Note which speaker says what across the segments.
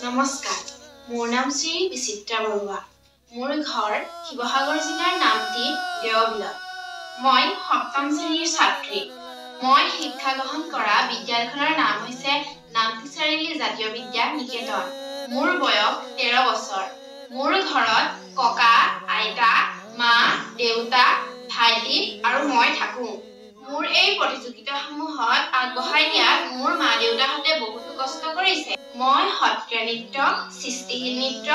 Speaker 1: নমস্কাৰ, মোৰ নাম শ্ৰী বিচিত্ৰা বৰুৱা। মোৰ ঘৰ শিৱসাগৰ জিলাৰ নামতি দেওবিলত। মই সপ্তম শ্ৰেণীৰ ছাত্ৰী। মই শিক্ষা গ্ৰহণ কৰা বিদ্যালয়খনৰ নাম হৈছে নামতি চাৰিআলি জাতীয় বিদ্যা নিকেতন। মোৰ বয়স 13 বছৰ। মোৰ ঘৰত ককা, আইতা, মা, দেউতা, ভাইটি আৰু মই থাকোঁ। মোৰ এই প্ৰতিযোগিতাসমূহত আগবঢ়াই দিয়াত মোৰ মা দেউতাহঁতে বহুতো কষ্ট কৰিছে। মই সত্ৰীয়া নৃত্য, সৃষ্টিশীল নৃত্য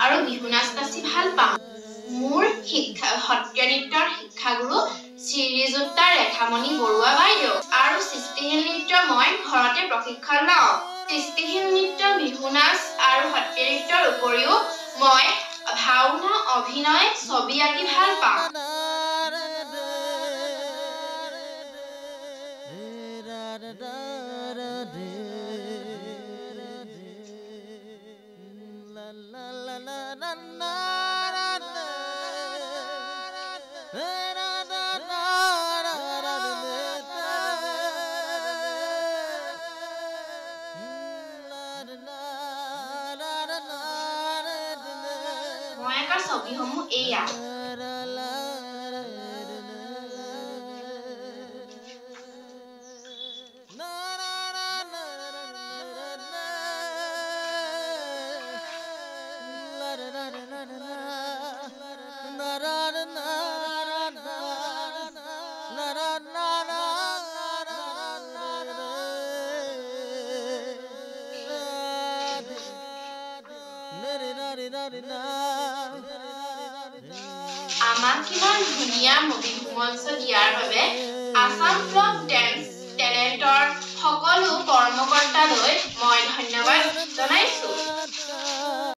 Speaker 1: আৰু বিহু নাচ নাচি ভাল পাওঁ। মোৰ সত্ৰীয়া নৃত্যৰ শিক্ষাগুৰু শ্ৰীযুক্তা ৰেখামণি বৰুৱা বাইদেউ আৰু সৃষ্টিশীল নৃত্য মই ঘৰতে প্ৰশিক্ষণ লওঁ। সৃষ্টিশীল নৃত্য, বিহু নাচ আৰু সত্ৰীয়া নৃত্যৰ উপৰিও মই ভাওনা, অভিনয়, ছবি আঁকি ভাল পাওঁ। মই আঁকা ছবিসমূহ এয়া। আমাক কিমান ধুনীয়া বিহু মঞ্চ দিয়াৰ বাবে আসাম ব্লক ডেন্স টেলেণ্টৰ সকলো কৰ্মকৰ্তালৈ মই ধন্যবাদ